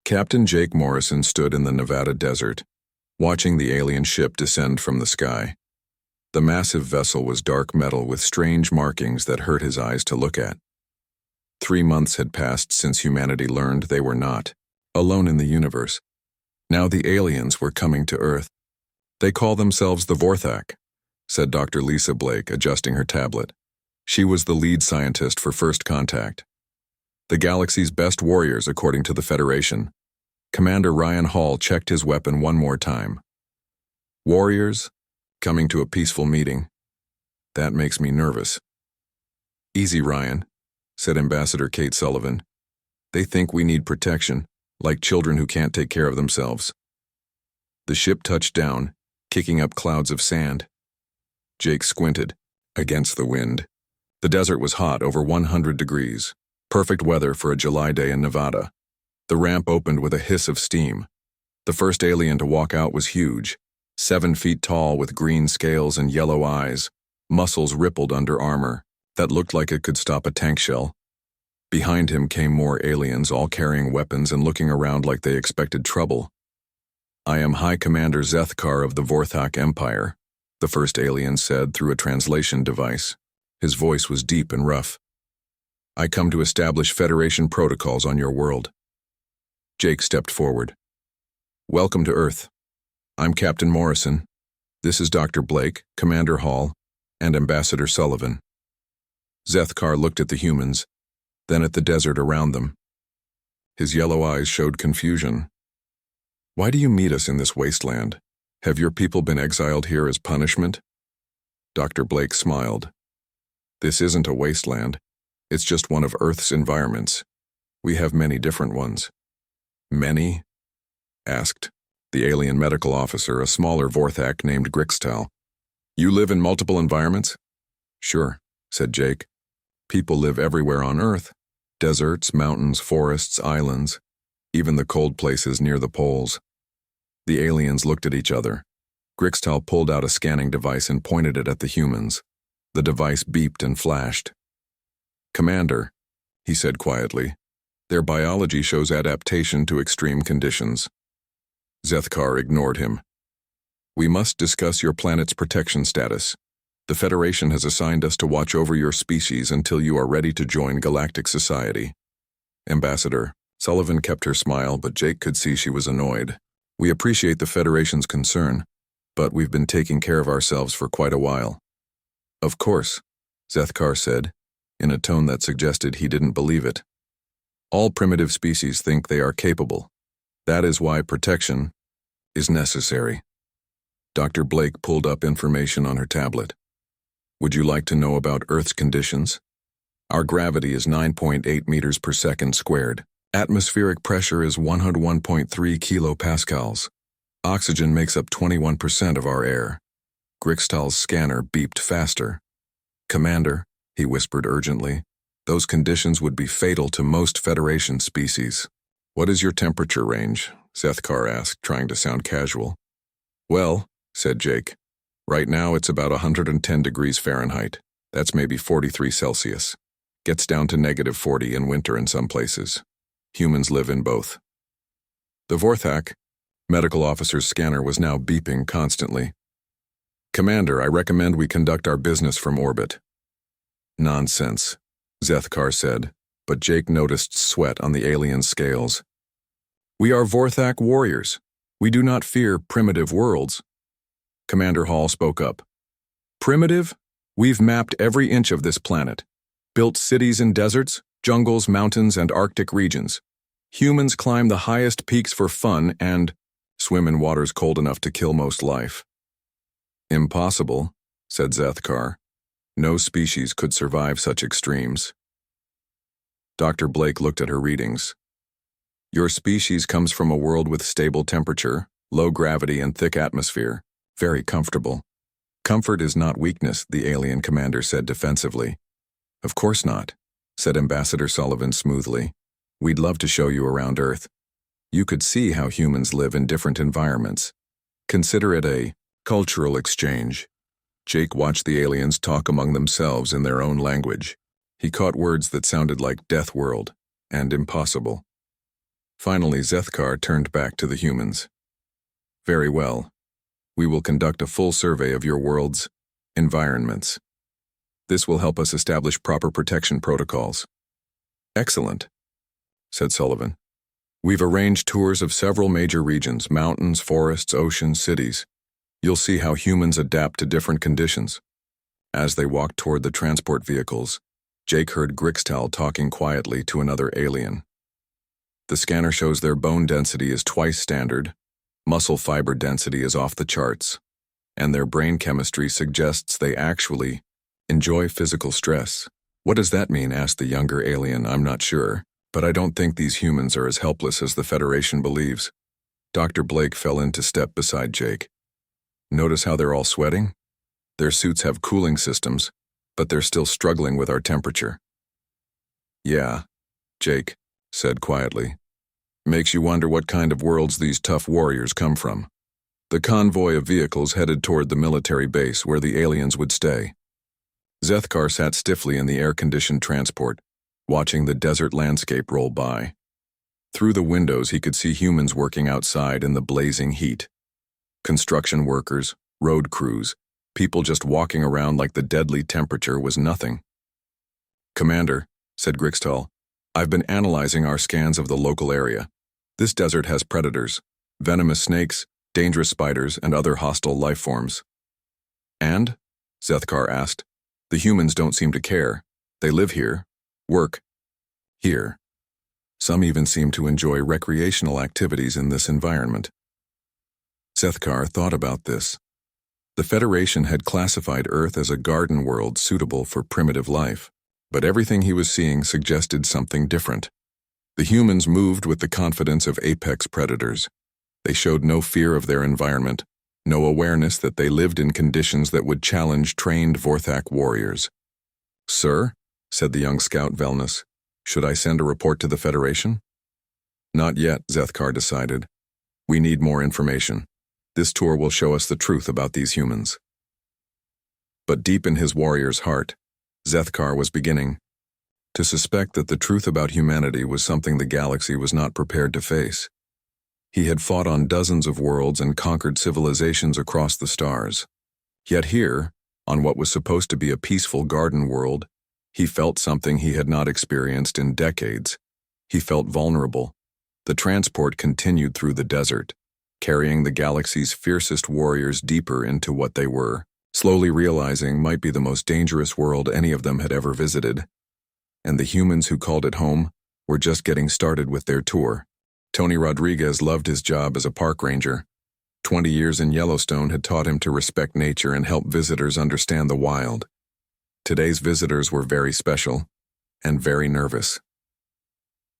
Captain Jake Morrison stood in the Nevada desert, watching the alien ship descend from the sky. The massive vessel was dark metal with strange markings that hurt his eyes to look at. 3 months had passed since humanity learned they were not alone in the universe. Now the aliens were coming to Earth. "They call themselves the Vorthak," said Dr. Lisa Blake, adjusting her tablet. She was the lead scientist for First Contact. "The galaxy's best warriors, according to the Federation." Commander Ryan Hall checked his weapon one more time. "Warriors, coming to a peaceful meeting. That makes me nervous." "Easy, Ryan," said Ambassador Kate Sullivan. "They think we need protection, like children who can't take care of themselves." The ship touched down, kicking up clouds of sand. Jake squinted, against the wind. The desert was hot, over 100 degrees. Perfect weather for a July day in Nevada. The ramp opened with a hiss of steam. The first alien to walk out was huge, 7 feet tall with green scales and yellow eyes. Muscles rippled under armor that looked like it could stop a tank shell. Behind him came more aliens, all carrying weapons and looking around like they expected trouble. "I am High Commander Zethkar of the Vorthak Empire," the first alien said through a translation device. His voice was deep and rough. "I come to establish Federation protocols on your world." Jake stepped forward. "Welcome to Earth. I'm Captain Morrison. This is Dr. Blake, Commander Hall, and Ambassador Sullivan." Zethkar looked at the humans, then at the desert around them. His yellow eyes showed confusion. "Why do you meet us in this wasteland? Have your people been exiled here as punishment?" Dr. Blake smiled. "This isn't a wasteland. It's just one of Earth's environments. We have many different ones." "Many?" asked the alien medical officer, a smaller Vorthak named Grixtal. "You live in multiple environments?" "Sure," said Jake. "People live everywhere on Earth. Deserts, mountains, forests, islands, even the cold places near the poles." The aliens looked at each other. Grixtal pulled out a scanning device and pointed it at the humans. The device beeped and flashed. "Commander," he said quietly, "their biology shows adaptation to extreme conditions." Zethkar ignored him. "We must discuss your planet's protection status. The Federation has assigned us to watch over your species until you are ready to join galactic society." Ambassador Sullivan kept her smile, but Jake could see she was annoyed. "We appreciate the Federation's concern, but we've been taking care of ourselves for quite a while." "Of course," Zethkar said, in a tone that suggested he didn't believe it. "All primitive species think they are capable. That is why protection is necessary." Dr. Blake pulled up information on her tablet. "Would you like to know about Earth's conditions? Our gravity is 9.8 meters per second squared. Atmospheric pressure is 101.3 kilopascals. Oxygen makes up 21% of our air." Grixtal's scanner beeped faster. "Commander," he whispered urgently, "those conditions would be fatal to most Federation species." "What is your temperature range?" Zethkar asked, trying to sound casual. "Well," said Jake, "right now it's about 110 degrees Fahrenheit. That's maybe 43 Celsius. Gets down to -40 in winter in some places. Humans live in both." The Vorthak medical officer's scanner was now beeping constantly. "Commander, I recommend we conduct our business from orbit." "Nonsense," Zethkar said, but Jake noticed sweat on the alien's scales. "We are Vorthak warriors. We do not fear primitive worlds." Commander Hall spoke up. "Primitive? We've mapped every inch of this planet. Built cities in deserts, jungles, mountains, and Arctic regions. Humans climb the highest peaks for fun and swim in waters cold enough to kill most life." "Impossible," said Zethkar. "No species could survive such extremes." Dr. Blake looked at her readings. "Your species comes from a world with stable temperature, low gravity, and thick atmosphere. Very comfortable." "Comfort is not weakness," the alien commander said defensively. "Of course not," said Ambassador Sullivan smoothly. "We'd love to show you around Earth. You could see how humans live in different environments. Consider it a cultural exchange." Jake watched the aliens talk among themselves in their own language. He caught words that sounded like Deathworld and impossible. Finally, Zethkar turned back to the humans. Very well. We will conduct a full survey of your world's environments. This will help us establish proper protection protocols. Excellent, said Sullivan. We've arranged tours of several major regions, mountains, forests, oceans, cities. You'll see how humans adapt to different conditions. As they walked toward the transport vehicles, Jake heard Grixtal talking quietly to another alien. The scanner shows their bone density is twice standard, muscle fiber density is off the charts, and their brain chemistry suggests they actually enjoy physical stress. What does that mean? Asked the younger alien. I'm not sure, but I don't think these humans are as helpless as the Federation believes. Dr. Blake fell into step beside Jake. Notice how they're all sweating? Their suits have cooling systems, but they're still struggling with our temperature. Yeah, Jake said quietly. Makes you wonder what kind of worlds these tough warriors come from. The convoy of vehicles headed toward the military base where the aliens would stay. Zethkar sat stiffly in the air-conditioned transport, watching the desert landscape roll by. Through the windows he could see humans working outside in the blazing heat. Construction workers, road crews, people just walking around like the deadly temperature was nothing. Commander, said Grixtal, I've been analyzing our scans of the local area. This desert has predators, venomous snakes, dangerous spiders, and other hostile life forms. And? Zethkar asked. The humans don't seem to care. They live here, work here. Some even seem to enjoy recreational activities in this environment. Zethkar thought about this. The Federation had classified Earth as a garden world suitable for primitive life, but everything he was seeing suggested something different. The humans moved with the confidence of apex predators. They showed no fear of their environment, no awareness that they lived in conditions that would challenge trained Vorthak warriors. Sir, said the young scout Velnus, should I send a report to the Federation? Not yet, Zethkar decided. We need more information. This tour will show us the truth about these humans. But deep in his warrior's heart, Zethkar was beginning to suspect that the truth about humanity was something the galaxy was not prepared to face. He had fought on dozens of worlds and conquered civilizations across the stars. Yet here, on what was supposed to be a peaceful garden world, he felt something he had not experienced in decades. He felt vulnerable. The transport continued through the desert, carrying the galaxy's fiercest warriors deeper into what they were, slowly realizing might be the most dangerous world any of them had ever visited. And the humans who called it home were just getting started with their tour. Tony Rodriguez loved his job as a park ranger. 20 years in Yellowstone had taught him to respect nature and help visitors understand the wild. Today's visitors were very special and very nervous.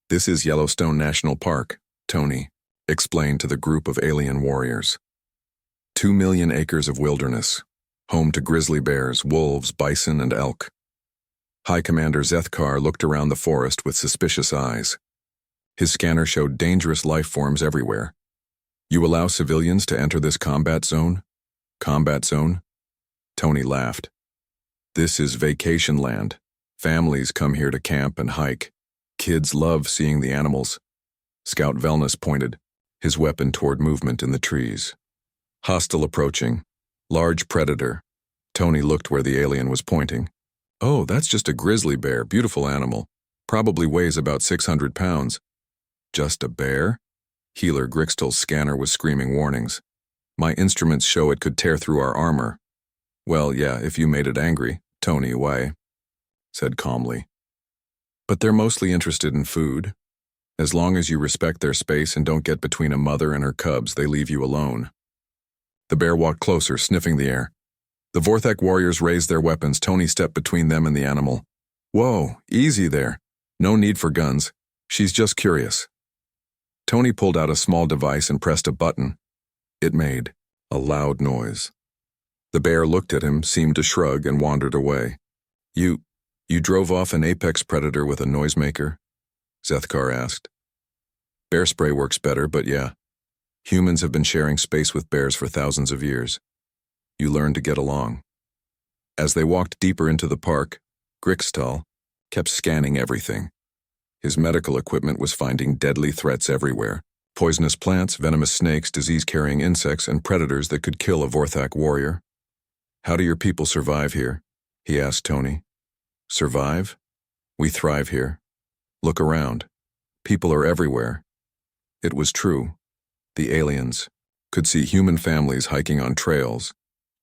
This is Yellowstone National Park, Tony explained to the group of alien warriors. 2 million acres of wilderness, home to grizzly bears, wolves, bison, and elk. High Commander Zethkar looked around the forest with suspicious eyes. His scanner showed dangerous life forms everywhere. You allow civilians to enter this combat zone? Combat zone? Tony laughed. This is vacation land. Families come here to camp and hike. Kids love seeing the animals. Scout Velnus pointed, his weapon toward movement in the trees. Hostile approaching. Large predator. Tony looked where the alien was pointing. Oh, that's just a grizzly bear, beautiful animal. Probably weighs about 600 pounds. Just a bear? Healer Grixtal's scanner was screaming warnings. My instruments show it could tear through our armor. Well, yeah, if you made it angry, Tony away, said calmly. But they're mostly interested in food. As long as you respect their space and don't get between a mother and her cubs, they leave you alone. The bear walked closer, sniffing the air. The Vorthak warriors raised their weapons. Tony stepped between them and the animal. Whoa, easy there. No need for guns. She's just curious. Tony pulled out a small device and pressed a button. It made a loud noise. The bear looked at him, seemed to shrug, and wandered away. You drove off an apex predator with a noisemaker? Zethkar asked. Bear spray works better, but yeah. Humans have been sharing space with bears for thousands of years. You learn to get along. As they walked deeper into the park, Grixtal kept scanning everything. His medical equipment was finding deadly threats everywhere. Poisonous plants, venomous snakes, disease-carrying insects, and predators that could kill a Vorthak warrior. "How do your people survive here?" he asked Tony. "Survive? We thrive here. Look around. People are everywhere." It was true. The aliens could see human families hiking on trails,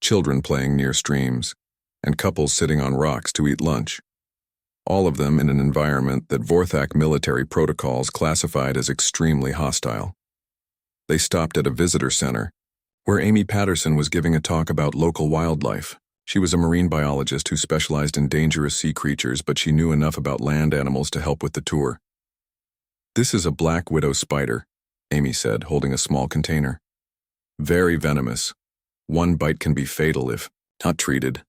children playing near streams, and couples sitting on rocks to eat lunch. All of them in an environment that Vorthak military protocols classified as extremely hostile. They stopped at a visitor center, where Amy Patterson was giving a talk about local wildlife. She was a marine biologist who specialized in dangerous sea creatures, but she knew enough about land animals to help with the tour. "This is a black widow spider," Amy said, holding a small container. "Very venomous. One bite can be fatal if not treated."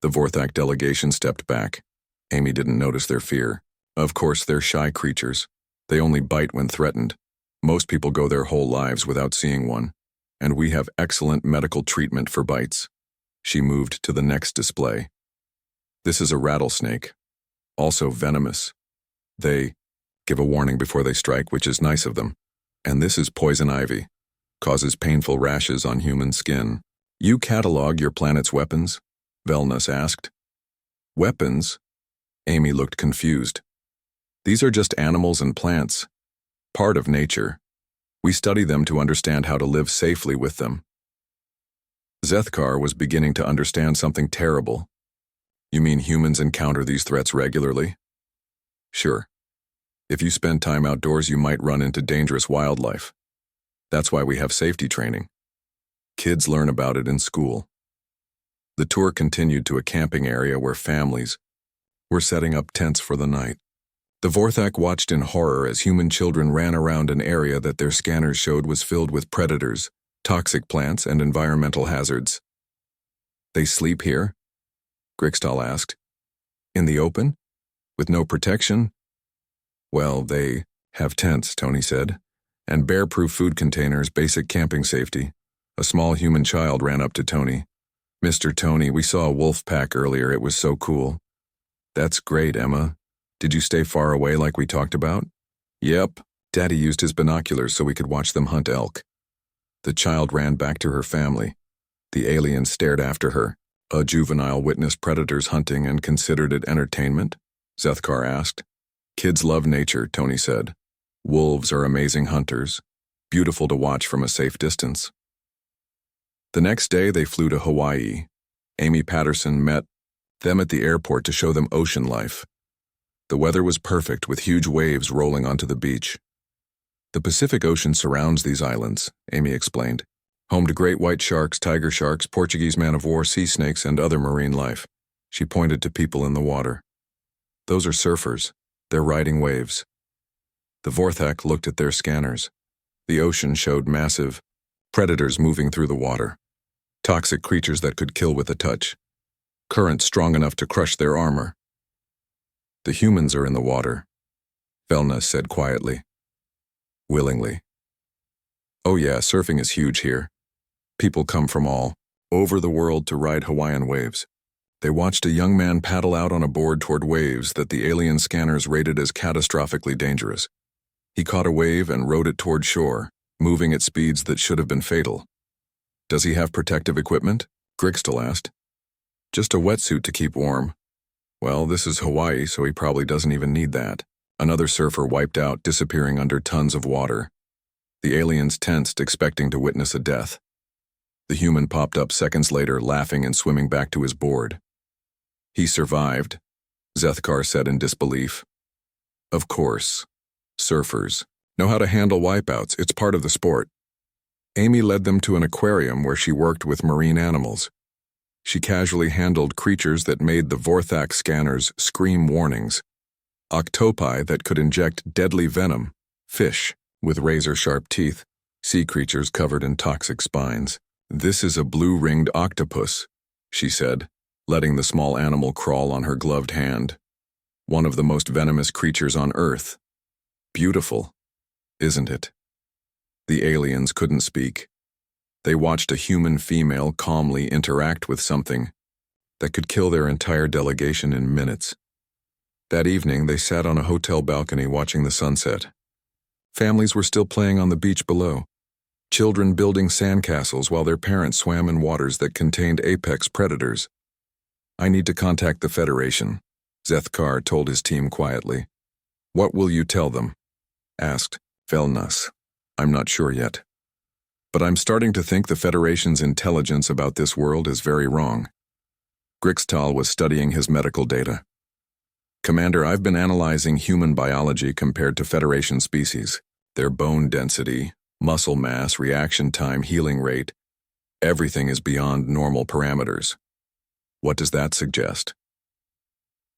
The Vorthak delegation stepped back. Amy didn't notice their fear. Of course, they're shy creatures. They only bite when threatened. Most people go their whole lives without seeing one. And we have excellent medical treatment for bites. She moved to the next display. "This is a rattlesnake. Also venomous. They give a warning before they strike, which is nice of them. And this is poison ivy. Causes painful rashes on human skin." "You catalog your planet's weapons?" Velnus asked. "Weapons?" Amy looked confused. "These are just animals and plants. Part of nature. We study them to understand how to live safely with them." Zethkar was beginning to understand something terrible. "You mean humans encounter these threats regularly?" "Sure. If you spend time outdoors, you might run into dangerous wildlife. That's why we have safety training. Kids learn about it in school." The tour continued to a camping area where families were setting up tents for the night. The Vorthak watched in horror as human children ran around an area that their scanners showed was filled with predators, toxic plants, and environmental hazards. "They sleep here?" Grixtal asked. "In the open? With no protection?" "Well, they have tents," Tony said, "and bear-proof food containers, basic camping safety." A small human child ran up to Tony. "Mr. Tony, we saw a wolf pack earlier. It was so cool." "That's great, Emma. Did you stay far away like we talked about?" "Yep. Daddy used his binoculars so we could watch them hunt elk." The child ran back to her family. The alien stared after her. "A juvenile witnessed predators hunting and considered it entertainment?" Zethkar asked. "Kids love nature," Tony said. "Wolves are amazing hunters, beautiful to watch from a safe distance." The next day they flew to Hawaii. Amy Patterson met them at the airport to show them ocean life. The weather was perfect, with huge waves rolling onto the beach. "The Pacific Ocean surrounds these islands," Amy explained. "Home to great white sharks, tiger sharks, Portuguese man-of-war, sea snakes, and other marine life." She pointed to people in the water. "Those are surfers. They're riding waves." The Vorthak looked at their scanners. The ocean showed massive predators moving through the water. Toxic creatures that could kill with a touch. Currents strong enough to crush their armor. "The humans are in the water," Velnus said quietly. "Willingly." "Oh yeah, surfing is huge here. People come from all over the world to ride Hawaiian waves." They watched a young man paddle out on a board toward waves that the alien scanners rated as catastrophically dangerous. He caught a wave and rode it toward shore, moving at speeds that should have been fatal. "Does he have protective equipment?" Grixtal asked. "Just a wetsuit to keep warm." "Well, this is Hawaii, so he probably doesn't even need that." Another surfer wiped out, disappearing under tons of water. The aliens tensed, expecting to witness a death. The human popped up seconds later, laughing and swimming back to his board. "He survived," Zethkar said in disbelief. "Of course. Surfers know how to handle wipeouts. It's part of the sport." Amy led them to an aquarium where she worked with marine animals. She casually handled creatures that made the Vorthak scanners scream warnings. Octopi that could inject deadly venom, fish with razor-sharp teeth, sea creatures covered in toxic spines. "This is a blue-ringed octopus," she said, letting the small animal crawl on her gloved hand. "One of the most venomous creatures on Earth. Beautiful, isn't it?" The aliens couldn't speak. They watched a human female calmly interact with something that could kill their entire delegation in minutes. That evening, they sat on a hotel balcony watching the sunset. Families were still playing on the beach below, children building sandcastles while their parents swam in waters that contained apex predators. "I need to contact the Federation," Zethkar told his team quietly. "What will you tell them?" asked Velnus. "I'm not sure yet. But I'm starting to think the Federation's intelligence about this world is very wrong." Grixtal was studying his medical data. "Commander, I've been analyzing human biology compared to Federation species. Their bone density, muscle mass, reaction time, healing rate, everything is beyond normal parameters." "What does that suggest?"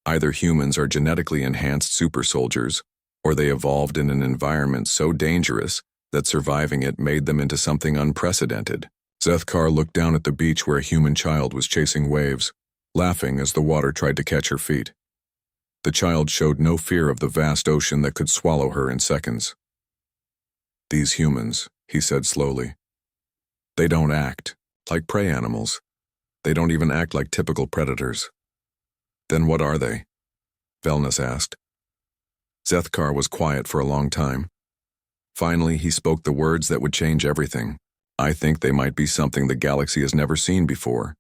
"Either humans are genetically enhanced super soldiers, or they evolved in an environment so dangerous that surviving it made them into something unprecedented." Zethkar looked down at the beach where a human child was chasing waves, laughing as the water tried to catch her feet. The child showed no fear of the vast ocean that could swallow her in seconds. "These humans," he said slowly, "they don't act like prey animals. They don't even act like typical predators." "Then what are they?" Velnus asked. Zethkar was quiet for a long time. Finally, he spoke the words that would change everything. "I think they might be something the galaxy has never seen before.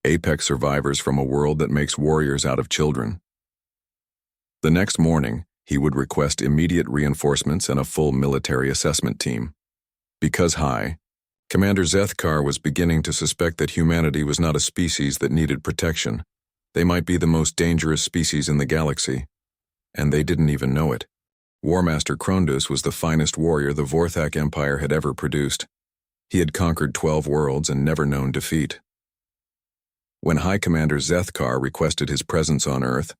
Apex survivors from a world that makes warriors out of children." The next morning, he would request immediate reinforcements and a full military assessment team. Because high, Commander Zethkar was beginning to suspect that humanity was not a species that needed protection. They might be the most dangerous species in the galaxy, and they didn't even know it. Warmaster Krondus was the finest warrior the Vorthak Empire had ever produced. He had conquered 12 worlds and never known defeat. When High Commander Zethkar requested his presence on Earth,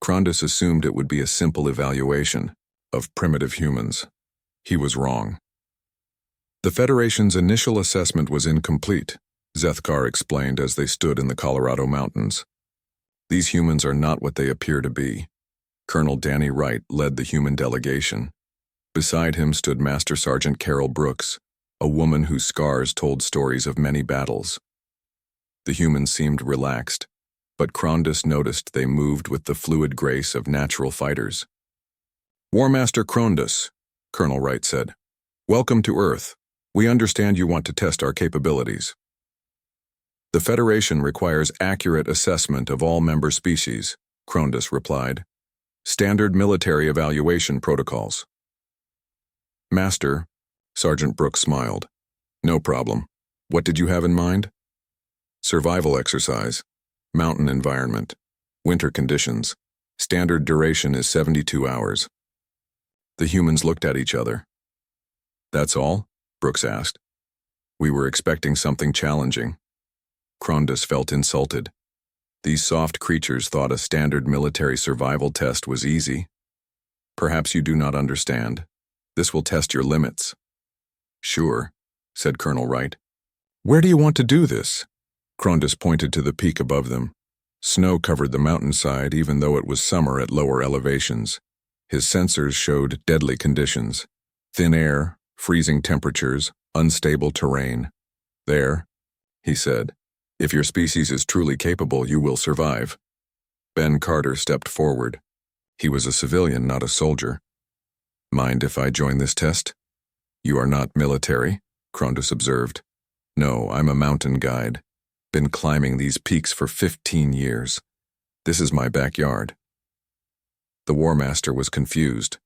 Krondus assumed it would be a simple evaluation of primitive humans. He was wrong. "The Federation's initial assessment was incomplete," Zethkar explained as they stood in the Colorado mountains. "These humans are not what they appear to be." Colonel Danny Wright led the human delegation. Beside him stood Master Sergeant Carol Brooks, a woman whose scars told stories of many battles. The humans seemed relaxed, but Krondus noticed they moved with the fluid grace of natural fighters. "Warmaster Krondus," Colonel Wright said, "welcome to Earth. We understand you want to test our capabilities." "The Federation requires accurate assessment of all member species," Krondus replied. "Standard military evaluation protocols." "Master," Sergeant Brooks smiled. "No problem. What did you have in mind?" "Survival exercise. Mountain environment. Winter conditions. Standard duration is 72 hours. The humans looked at each other. "That's all?" Brooks asked. "We were expecting something challenging." Krondus felt insulted. These soft creatures thought a standard military survival test was easy. "Perhaps you do not understand. This will test your limits." "Sure," said Colonel Wright. "Where do you want to do this?" Krondus pointed to the peak above them. Snow covered the mountainside even though it was summer at lower elevations. His sensors showed deadly conditions. Thin air, freezing temperatures, unstable terrain. "There," he said. "If your species is truly capable, you will survive." Ben Carter stepped forward. He was a civilian, not a soldier. "Mind if I join this test?" "You are not military," Krondus observed. "No, I'm a mountain guide. Been climbing these peaks for 15 years. This is my backyard." The War Master was confused.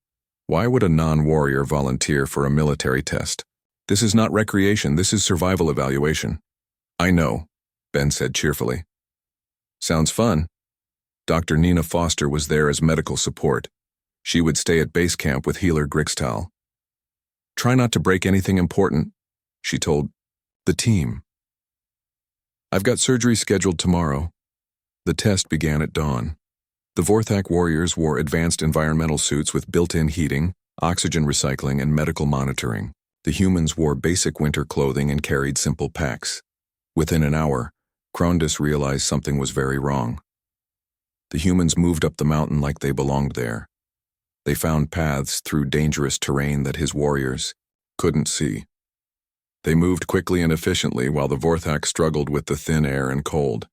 Why would a non-warrior volunteer for a military test? "This is not recreation, this is survival evaluation." "I know," Ben said cheerfully. "Sounds fun." Dr. Nina Foster was there as medical support. She would stay at base camp with healer Grixtal. "Try not to break anything important," she told the team. "I've got surgery scheduled tomorrow." The test began at dawn. The Vorthak warriors wore advanced environmental suits with built-in heating, oxygen recycling, and medical monitoring. The humans wore basic winter clothing and carried simple packs. Within an hour, Krondus realized something was very wrong. The humans moved up the mountain like they belonged there. They found paths through dangerous terrain that his warriors couldn't see. They moved quickly and efficiently while the Vorthak struggled with the thin air and cold.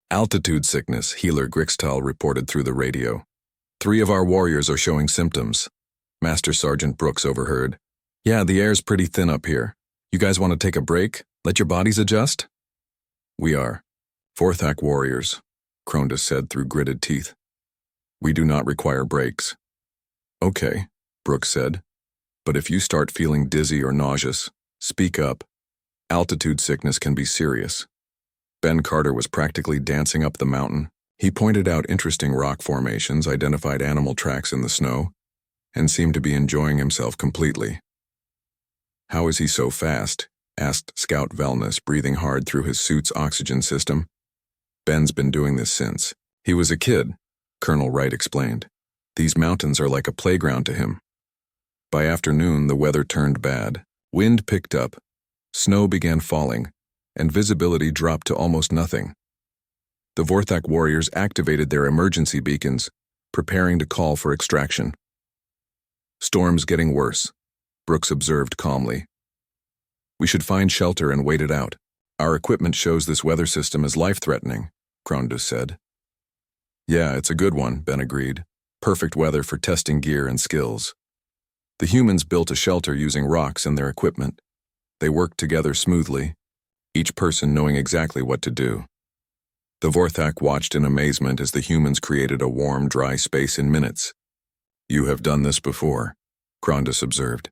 "Altitude sickness," healer Grixtal reported through the radio. 3 of our warriors are showing symptoms. Master Sergeant Brooks overheard. Yeah, the air's pretty thin up here. You guys want to take a break? Let your bodies adjust? We are. 4th Hack warriors, Cronus said through gritted teeth. We do not require breaks. Okay, Brooks said. But if you start feeling dizzy or nauseous, speak up. Altitude sickness can be serious. Ben Carter was practically dancing up the mountain. He pointed out interesting rock formations, identified animal tracks in the snow, and seemed to be enjoying himself completely. How is he so fast? Asked Scout Velness, breathing hard through his suit's oxygen system. Ben's been doing this since he was a kid, Colonel Wright explained. These mountains are like a playground to him. By afternoon, the weather turned bad. Wind picked up, snow began falling, and visibility dropped to almost nothing. The Vorthak warriors activated their emergency beacons, preparing to call for extraction. Storm's getting worse, Brooks observed calmly. We should find shelter and wait it out. Our equipment shows this weather system is life-threatening, Cronus said. Yeah, it's a good one, Ben agreed. Perfect weather for testing gear and skills. The humans built a shelter using rocks and their equipment. They worked together smoothly, each person knowing exactly what to do. The Vorthak watched in amazement as the humans created a warm, dry space in minutes. You have done this before, Cronus observed.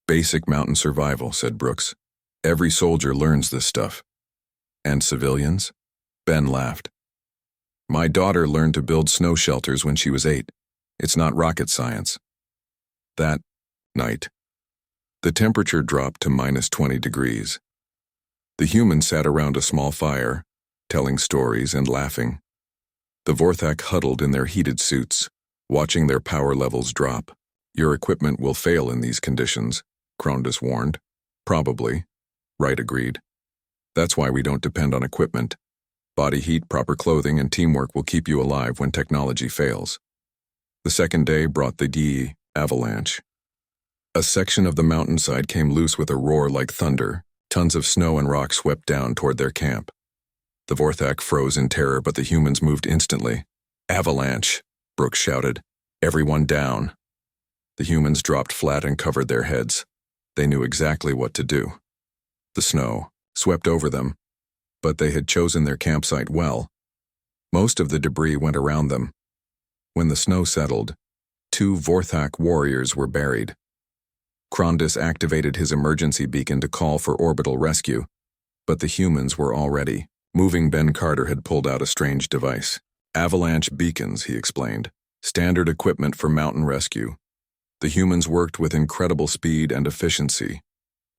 Basic mountain survival, said Brooks. Every soldier learns this stuff. And civilians? Ben laughed. My daughter learned to build snow shelters when she was 8. It's not rocket science. That night, the temperature dropped to -20 degrees. The humans sat around a small fire, telling stories and laughing. The Vorthak huddled in their heated suits, watching their power levels drop. Your equipment will fail in these conditions, Cronus warned. Probably, Wright agreed. That's why we don't depend on equipment. Body heat, proper clothing, and teamwork will keep you alive when technology fails. The second day brought the avalanche. A section of the mountainside came loose with a roar like thunder. Tons of snow and rock swept down toward their camp. The Vorthak froze in terror, but the humans moved instantly. Avalanche, Brooks shouted. Everyone down. The humans dropped flat and covered their heads. They knew exactly what to do. The snow swept over them, but they had chosen their campsite well. Most of the debris went around them. When the snow settled, 2 Vorthak warriors were buried. Cronus activated his emergency beacon to call for orbital rescue, but the humans were all ready. Moving Ben Carter had pulled out a strange device. Avalanche beacons, he explained. Standard equipment for mountain rescue. The humans worked with incredible speed and efficiency.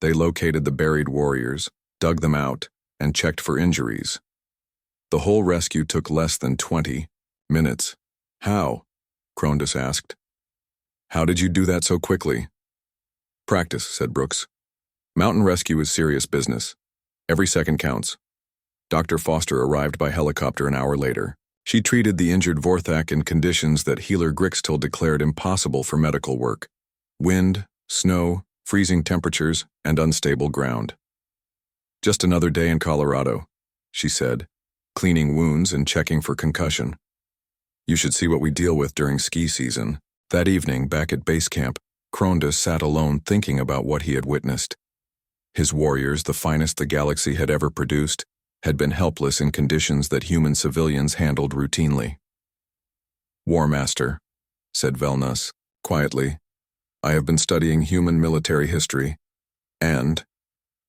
They located the buried warriors, dug them out, and checked for injuries. The whole rescue took less than 20 minutes. How? Cronus asked. How did you do that so quickly? Practice, said Brooks. Mountain rescue is serious business. Every second counts. Dr. Foster arrived by helicopter an hour later. She treated the injured Vorthak in conditions that healer Grixtel declared impossible for medical work. Wind, snow, freezing temperatures, and unstable ground. Just another day in Colorado, she said, cleaning wounds and checking for concussion. You should see what we deal with during ski season. That evening, back at base camp, Cronus sat alone thinking about what he had witnessed. His warriors, the finest the galaxy had ever produced, had been helpless in conditions that human civilians handled routinely. War Master, said Velness, quietly, I have been studying human military history, and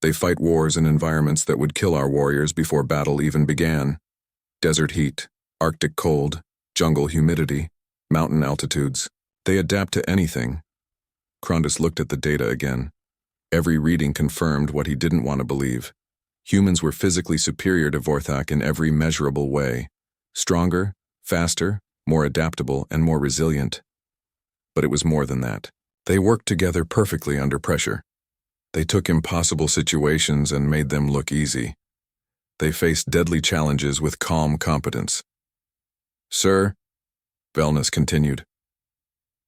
they fight wars in environments that would kill our warriors before battle even began. Desert heat, Arctic cold, jungle humidity, mountain altitudes. They adapt to anything. Cronus looked at the data again. Every reading confirmed what he didn't want to believe. Humans were physically superior to Vorthak in every measurable way. Stronger, faster, more adaptable, and more resilient. But it was more than that. They worked together perfectly under pressure. They took impossible situations and made them look easy. They faced deadly challenges with calm competence. Sir, Velness continued,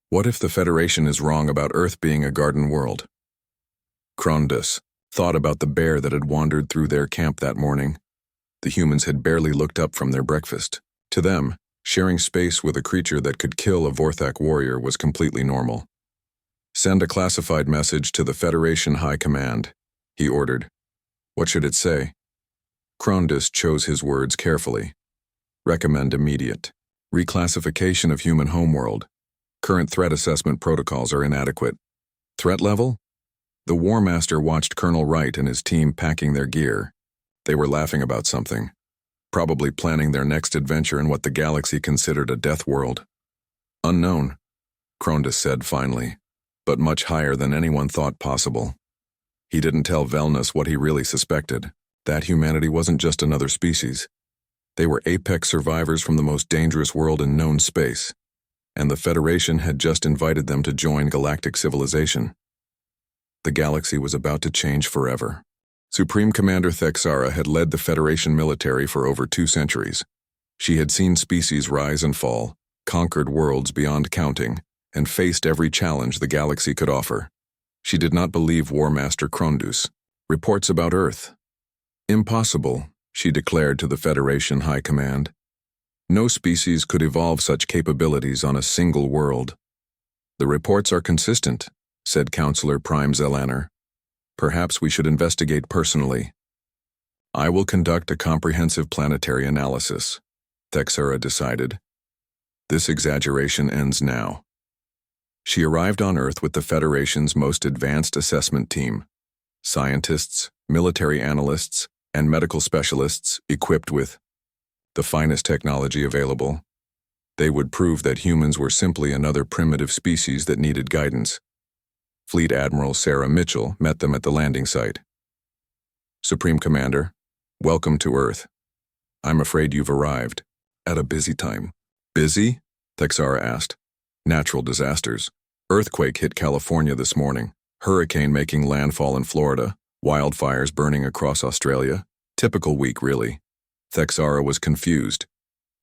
what if the Federation is wrong about Earth being a garden world? Cronus thought about the bear that had wandered through their camp that morning. The humans had barely looked up from their breakfast. To them, Sharing space with a creature that could kill a Vorthak warrior was completely normal. "Send a classified message to the Federation High Command," he ordered. "What should it say?" Krondus chose his words carefully. "Recommend immediate reclassification of human homeworld. Current threat assessment protocols are inadequate." "Threat level?" The War Master watched Colonel Wright and his team packing their gear. They were laughing about something, probably planning their next adventure in what the galaxy considered a death world. "Unknown," Krondus said finally, "but much higher than anyone thought possible." He didn't tell Velnus what he really suspected, that humanity wasn't just another species. They were apex survivors from the most dangerous world in known space, and the Federation had just invited them to join galactic civilization. The galaxy was about to change forever. Supreme Commander Thexara had led the Federation military for over 2 centuries. She had seen species rise and fall, conquered worlds beyond counting, and faced every challenge the galaxy could offer. She did not believe War Master Krondus. Reports about Earth. "Impossible," she declared to the Federation High Command. "No species could evolve such capabilities on a single world." "The reports are consistent," said Counselor Prime Zelaner. "Perhaps we should investigate personally." "I will conduct a comprehensive planetary analysis," Thexara decided. "This exaggeration ends now." She arrived on Earth with the Federation's most advanced assessment team. Scientists, military analysts, and medical specialists equipped with the finest technology available. They would prove that humans were simply another primitive species that needed guidance. Fleet Admiral Sarah Mitchell met them at the landing site. "Supreme Commander, welcome to Earth. I'm afraid you've arrived at a busy time." "Busy?" Thexara asked. "Natural disasters. Earthquake hit California this morning, hurricane making landfall in Florida, wildfires burning across Australia. Typical week, really." Thexara was confused.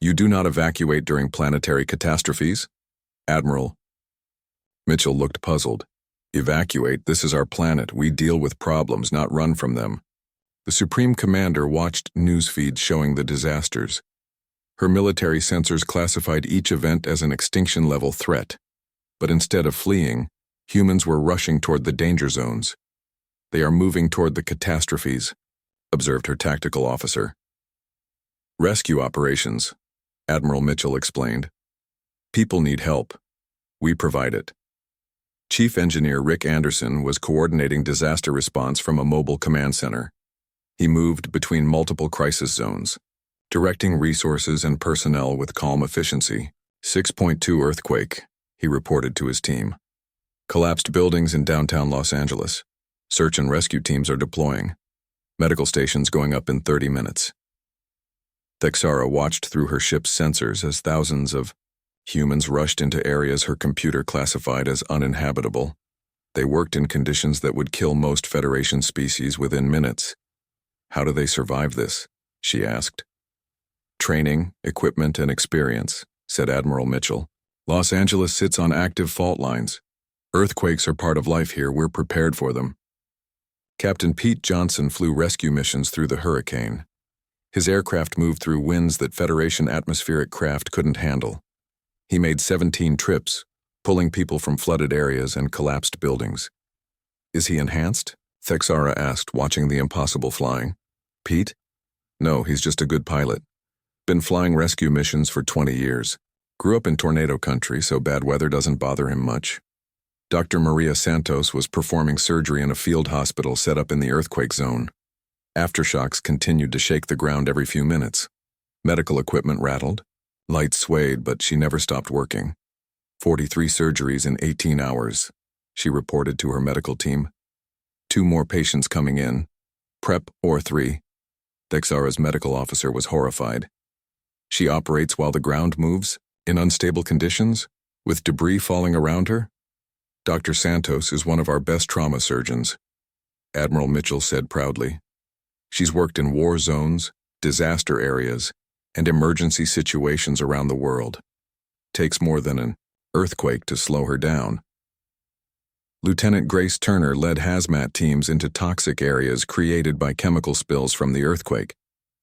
"You do not evacuate during planetary catastrophes?" "Admiral." Mitchell looked puzzled. "Evacuate? This is our planet. We deal with problems, not run from them." The Supreme Commander watched news feeds showing the disasters. Her military sensors classified each event as an extinction-level threat. But instead of fleeing, humans were rushing toward the danger zones. "They are moving toward the catastrophes," observed her tactical officer. "Rescue operations," Admiral Mitchell explained. "People need help. We provide it." Chief Engineer Rick Anderson was coordinating disaster response from a mobile command center. He moved between multiple crisis zones, directing resources and personnel with calm efficiency. 6.2 earthquake, he reported to his team. "Collapsed buildings in downtown Los Angeles. Search and rescue teams are deploying. Medical stations going up in 30 minutes. Thexara watched through her ship's sensors as thousands of humans rushed into areas her computer classified as uninhabitable. They worked in conditions that would kill most Federation species within minutes. "How do they survive this?" she asked. "Training, equipment, and experience," said Admiral Mitchell. "Los Angeles sits on active fault lines. Earthquakes are part of life here. We're prepared for them." Captain Pete Johnson flew rescue missions through the hurricane. His aircraft moved through winds that Federation atmospheric craft couldn't handle. He made 17 trips, pulling people from flooded areas and collapsed buildings. "Is he enhanced?" Thexara asked, watching the impossible flying. "Pete? No, he's just a good pilot. Been flying rescue missions for 20 years. Grew up in tornado country, so bad weather doesn't bother him much." Dr. Maria Santos was performing surgery in a field hospital set up in the earthquake zone. Aftershocks continued to shake the ground every few minutes. Medical equipment rattled. Lights swayed, but she never stopped working. 43 surgeries in 18 hours, she reported to her medical team. 2 more patients coming in. Prep or 3. Thexara's medical officer was horrified. She operates while the ground moves, in unstable conditions, with debris falling around her? Dr. Santos is one of our best trauma surgeons, Admiral Mitchell said proudly. She's worked in war zones, disaster areas, and emergency situations around the world. Takes more than an earthquake to slow her down. Lieutenant Grace Turner led hazmat teams into toxic areas created by chemical spills from the earthquake.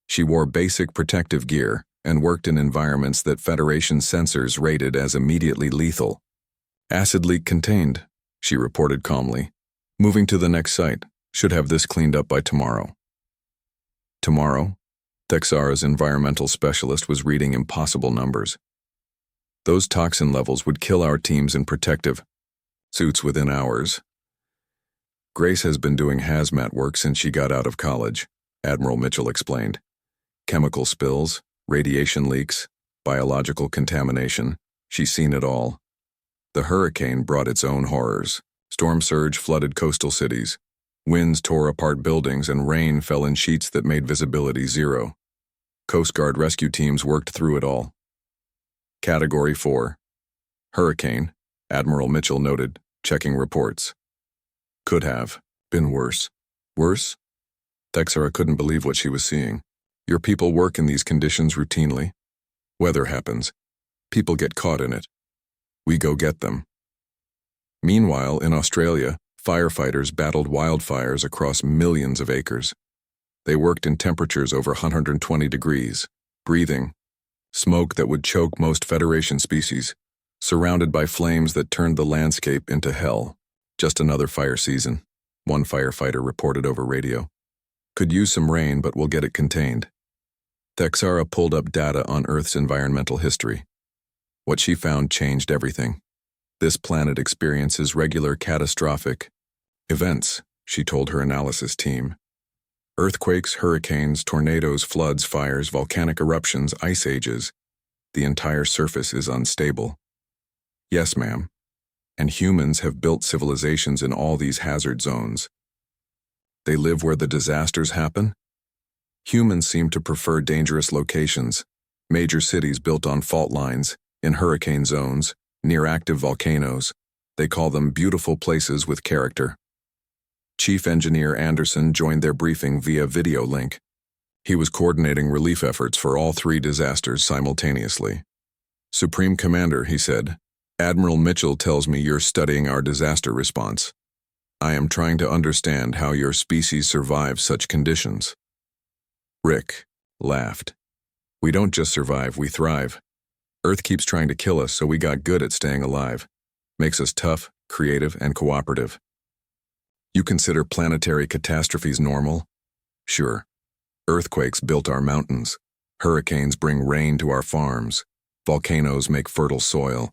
She wore basic protective gear and worked in environments that Federation sensors rated as immediately lethal. Acid leak contained, she reported calmly. Moving to the next site. Should have this cleaned up by tomorrow. Tomorrow? Texara's environmental specialist was reading impossible numbers. Those toxin levels would kill our teams in protective suits within hours. Grace has been doing hazmat work since she got out of college, Admiral Mitchell explained. Chemical spills, radiation leaks, biological contamination, she's seen it all. The hurricane brought its own horrors. Storm surge flooded coastal cities. Winds tore apart buildings and rain fell in sheets that made visibility zero. Coast Guard rescue teams worked through it all. Category 4. Hurricane, Admiral Mitchell noted, checking reports. Could have been worse. Worse? Texara couldn't believe what she was seeing. Your people work in these conditions routinely. Weather happens. People get caught in it. We go get them. Meanwhile, in Australia, firefighters battled wildfires across millions of acres. They worked in temperatures over 120 degrees, breathing smoke that would choke most Federation species, surrounded by flames that turned the landscape into hell. Just another fire season, one firefighter reported over radio. Could use some rain, but we'll get it contained. Texara pulled up data on Earth's environmental history. What she found changed everything. This planet experiences regular catastrophic events, she told her analysis team. Earthquakes, hurricanes, tornadoes, floods, fires, volcanic eruptions, ice ages. The entire surface is unstable. Yes, ma'am. And humans have built civilizations in all these hazard zones. They live where the disasters happen? Humans seem to prefer dangerous locations, major cities built on fault lines, in hurricane zones, near active volcanoes. They call them beautiful places with character. Chief Engineer Anderson joined their briefing via video link. He was coordinating relief efforts for all 3 disasters simultaneously. Supreme Commander, he said, Admiral Mitchell tells me you're studying our disaster response. I am trying to understand how your species survives such conditions. Rick laughed. We don't just survive, we thrive. Earth keeps trying to kill us, so we got good at staying alive. Makes us tough, creative, and cooperative. You consider planetary catastrophes normal? Sure. Earthquakes built our mountains. Hurricanes bring rain to our farms. Volcanoes make fertile soil.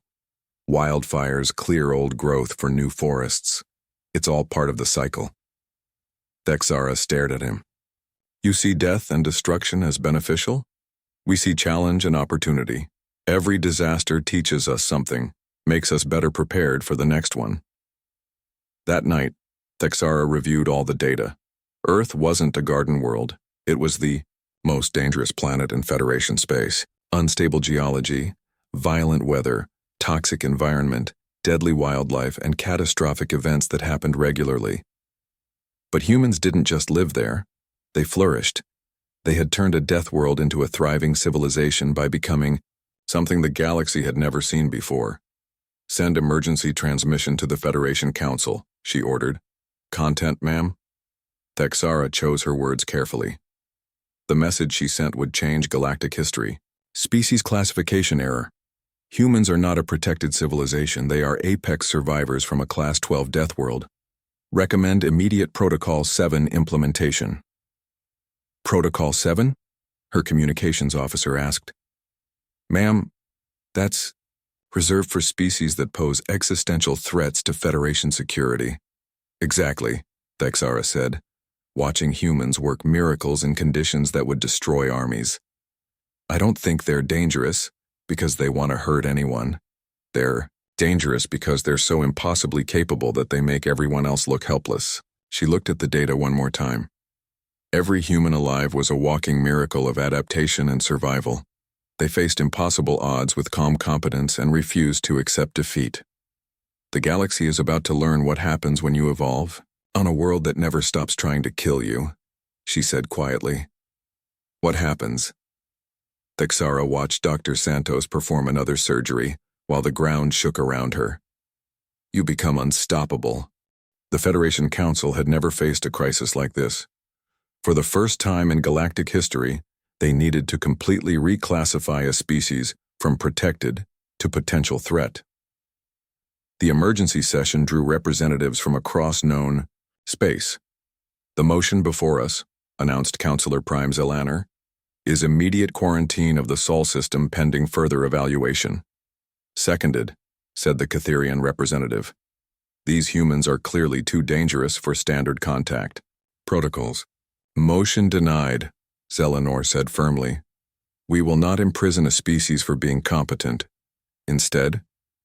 Wildfires clear old growth for new forests. It's all part of the cycle. Texara stared at him. You see death and destruction as beneficial? We see challenge and opportunity. Every disaster teaches us something, makes us better prepared for the next one. That night, Texara reviewed all the data. Earth wasn't a garden world. It was the most dangerous planet in Federation space. Unstable geology, violent weather, toxic environment, deadly wildlife, and catastrophic events that happened regularly. But humans didn't just live there. They flourished. They had turned a death world into a thriving civilization by becoming something the galaxy had never seen before. Send emergency transmission to the Federation Council, she ordered. Content, ma'am? Texara chose her words carefully. The message she sent would change galactic history. Species classification error. Humans are not a protected civilization. They are apex survivors from a Class 12 death world. Recommend immediate Protocol 7 implementation. Protocol 7? Her communications officer asked. Ma'am, that's reserved for species that pose existential threats to Federation security. Exactly, Texara said, watching humans work miracles in conditions that would destroy armies. I don't think they're dangerous because they want to hurt anyone. They're dangerous because they're so impossibly capable that they make everyone else look helpless. She looked at the data one more time. Every human alive was a walking miracle of adaptation and survival. They faced impossible odds with calm competence and refused to accept defeat. The galaxy is about to learn what happens when you evolve, on a world that never stops trying to kill you, she said quietly. What happens? Texara watched Dr. Santos perform another surgery, while the ground shook around her. You become unstoppable. The Federation Council had never faced a crisis like this. For the first time in galactic history, They needed to completely reclassify a species from protected to potential threat. The emergency session drew representatives from across known space. The motion before us, announced Councillor Prime Zelaner, is immediate quarantine of the Sol system pending further evaluation. Seconded, said the Catherian representative. These humans are clearly too dangerous for standard contact. Protocols. Motion denied, Zelanor said firmly. We will not imprison a species for being competent. Instead,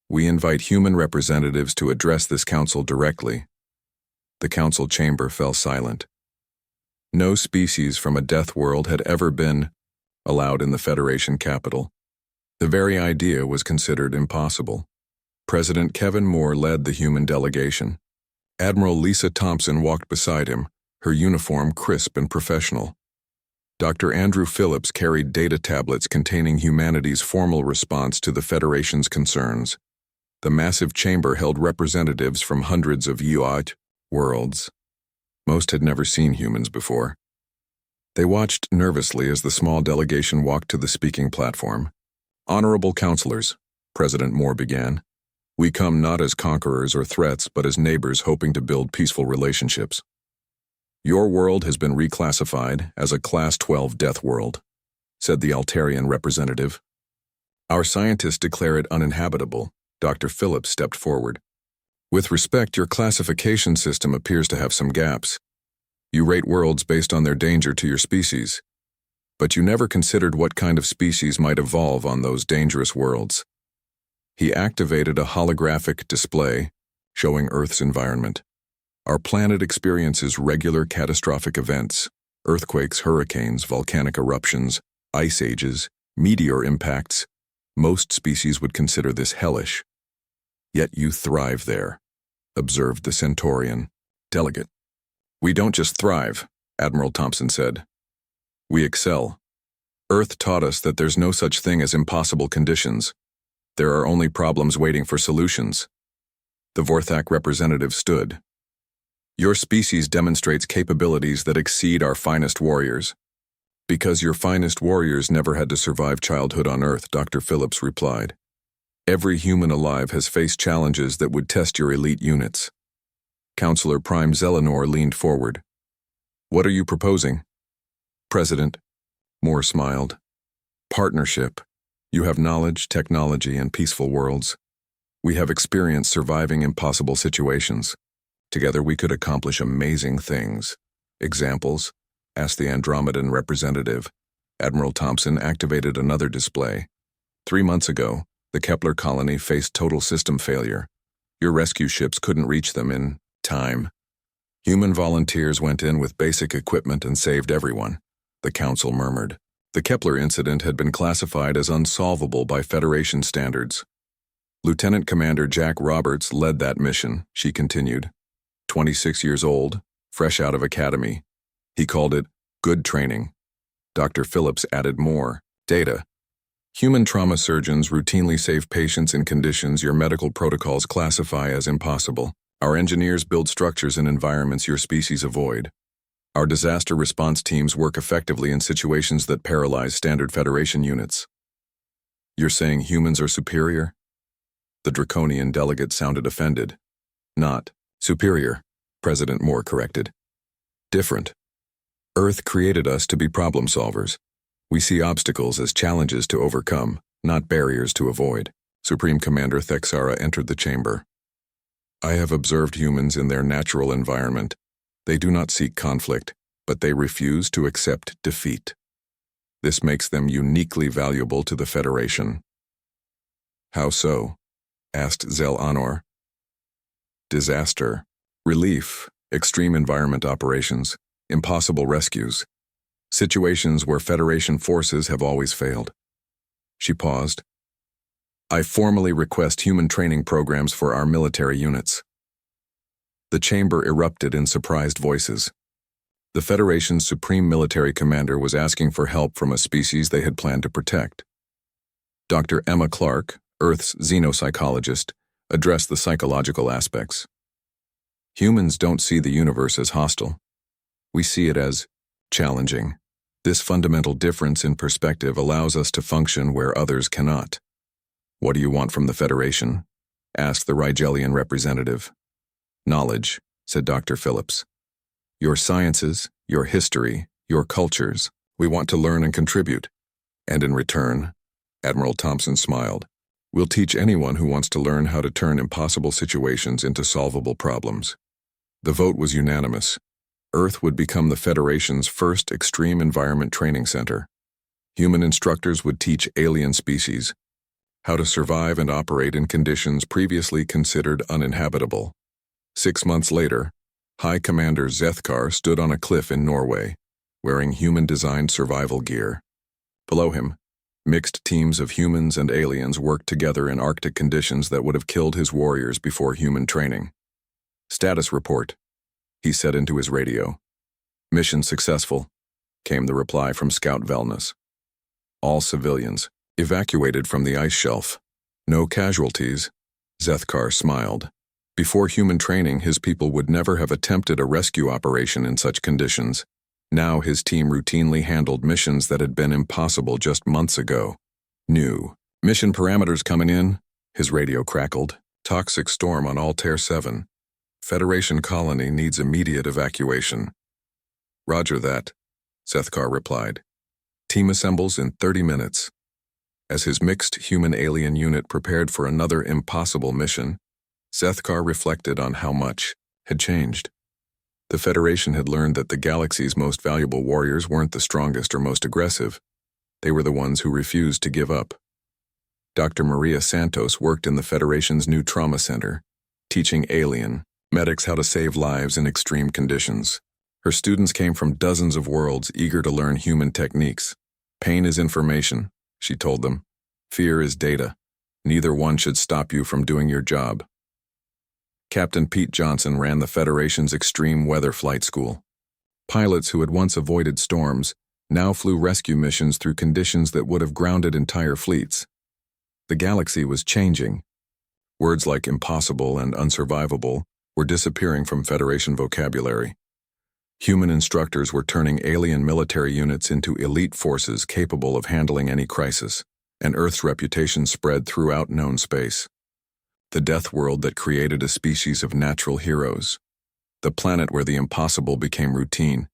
we invite human representatives to address this council directly. The council chamber fell silent. No species from a death world had ever been allowed in the Federation capital. The very idea was considered impossible. President Kevin Moore led the human delegation. Admiral Lisa Thompson walked beside him, her uniform crisp and professional. Dr. Andrew Phillips carried data tablets containing humanity's formal response to the Federation's concerns. The massive chamber held representatives from hundreds of HFY worlds. Most had never seen humans before. They watched nervously as the small delegation walked to the speaking platform. Honorable councilors, President Moore began, we come not as conquerors or threats, but as neighbors hoping to build peaceful relationships. Your world has been reclassified as a Class 12 death world, said the Altarian representative. Our scientists declare it uninhabitable. Dr. Phillips stepped forward. With respect, your classification system appears to have some gaps. You rate worlds based on their danger to your species, but you never considered what kind of species might evolve on those dangerous worlds. He activated a holographic display showing Earth's environment. Our planet experiences regular catastrophic events, earthquakes, hurricanes, volcanic eruptions, ice ages, meteor impacts. Most species would consider this hellish. Yet you thrive there, observed the Centaurian delegate. We don't just thrive, Admiral Thompson said. We excel. Earth taught us that there's no such thing as impossible conditions. There are only problems waiting for solutions. The Vorthak representative stood. Your species demonstrates capabilities that exceed our finest warriors. Because your finest warriors never had to survive childhood on Earth, Dr. Phillips replied. Every human alive has faced challenges that would test your elite units. Councillor Prime Zelanor leaned forward. What are you proposing? President, Moore smiled. Partnership. You have knowledge, technology, and peaceful worlds. We have experience surviving impossible situations. Together we could accomplish amazing things. Examples? Asked the Andromedan representative. Admiral Thompson activated another display. 3 months ago, the Kepler colony faced total system failure. Your rescue ships couldn't reach them in time. Human volunteers went in with basic equipment and saved everyone, the council murmured. The Kepler incident had been classified as unsolvable by Federation standards. Lieutenant Commander Jack Roberts led that mission, she continued. 26 years old, fresh out of academy. He called it good training. Dr. Phillips added more data. Human trauma surgeons routinely save patients in conditions your medical protocols classify as impossible. Our engineers build structures and environments your species avoid. Our disaster response teams work effectively in situations that paralyze standard Federation units. You're saying humans are superior? The draconian delegate sounded offended. Not superior, President Moore corrected. Different. Earth created us to be problem solvers. We see obstacles as challenges to overcome, not barriers to avoid. Supreme Commander Thexara entered the chamber. I have observed humans in their natural environment. They do not seek conflict, but they refuse to accept defeat. This makes them uniquely valuable to the Federation. How so? Asked Zel Anor. Disaster, relief, extreme environment operations, impossible rescues. Situations where Federation forces have always failed. She paused. I formally request human training programs for our military units. The chamber erupted in surprised voices. The Federation's supreme military commander was asking for help from a species they had planned to protect. Dr. Emma Clark, Earth's xenopsychologist, addressed the psychological aspects. Humans don't see the universe as hostile. We see it as challenging. This fundamental difference in perspective allows us to function where others cannot. "What do you want from the Federation?" asked the Rigelian representative. "Knowledge," said Dr. Phillips. "Your sciences, your history, your cultures. We want to learn and contribute. And in return," Admiral Thompson smiled, "we'll teach anyone who wants to learn how to turn impossible situations into solvable problems." The vote was unanimous. Earth would become the Federation's first extreme environment training center. Human instructors would teach alien species how to survive and operate in conditions previously considered uninhabitable. 6 months later, High Commander Zethkar stood on a cliff in Norway, wearing human-designed survival gear. Below him, mixed teams of humans and aliens worked together in Arctic conditions that would have killed his warriors before human training. "Status report," he said into his radio. "Mission successful," came the reply from Scout Velnus. "All civilians evacuated from the ice shelf. No casualties." Zethkar smiled. Before human training, his people would never have attempted a rescue operation in such conditions. Now his team routinely handled missions that had been impossible just months ago. "New mission parameters coming in," his radio crackled. "Toxic storm on Altair 7. Federation colony needs immediate evacuation." "Roger that," Zethkar replied. "Team assembles in 30 minutes." As his mixed human-alien unit prepared for another impossible mission, Zethkar reflected on how much had changed. The Federation had learned that the galaxy's most valuable warriors weren't the strongest or most aggressive. They were the ones who refused to give up. Dr. Maria Santos worked in the Federation's new trauma center, teaching alien medics how to save lives in extreme conditions. Her students came from dozens of worlds eager to learn human techniques. "Pain is information," she told them. "Fear is data. Neither one should stop you from doing your job." Captain Pete Johnson ran the Federation's extreme weather flight school. Pilots who had once avoided storms now flew rescue missions through conditions that would have grounded entire fleets. The galaxy was changing. Words like impossible and unsurvivable were disappearing from Federation vocabulary. Human instructors were turning alien military units into elite forces capable of handling any crisis, and Earth's reputation spread throughout known space. The Deathworld that created a species of natural heroes. The planet where the impossible became routine.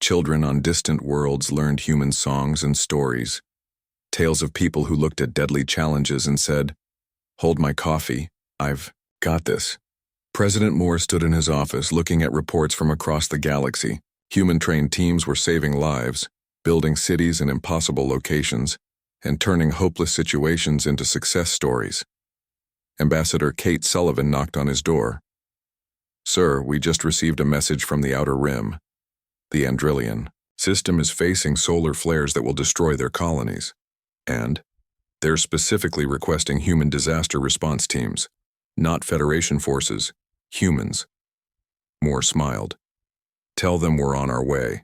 Children on distant worlds learned human songs and stories. Tales of people who looked at deadly challenges and said, "Hold my coffee, I've got this." President Moore stood in his office looking at reports from across the galaxy. Human-trained teams were saving lives, building cities in impossible locations, and turning hopeless situations into success stories. Ambassador Kate Sullivan knocked on his door. "Sir, we just received a message from the Outer Rim. The Andrillian system is facing solar flares that will destroy their colonies. And they're specifically requesting human disaster response teams, not Federation forces, humans." Moore smiled. "Tell them we're on our way."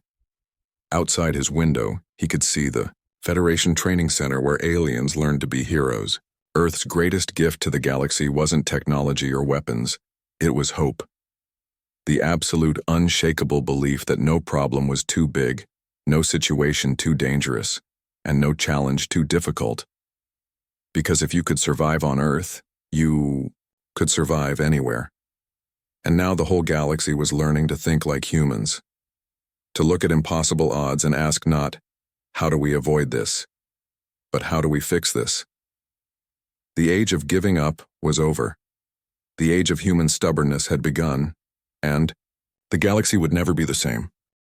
Outside his window, he could see the Federation training center where aliens learned to be heroes. Earth's greatest gift to the galaxy wasn't technology or weapons, it was hope. The absolute unshakable belief that no problem was too big, no situation too dangerous, and no challenge too difficult. Because if you could survive on Earth, you could survive anywhere. And now the whole galaxy was learning to think like humans. To look at impossible odds and ask not, "How do we avoid this?" but "How do we fix this?" The age of giving up was over. The age of human stubbornness had begun, and the galaxy would never be the same.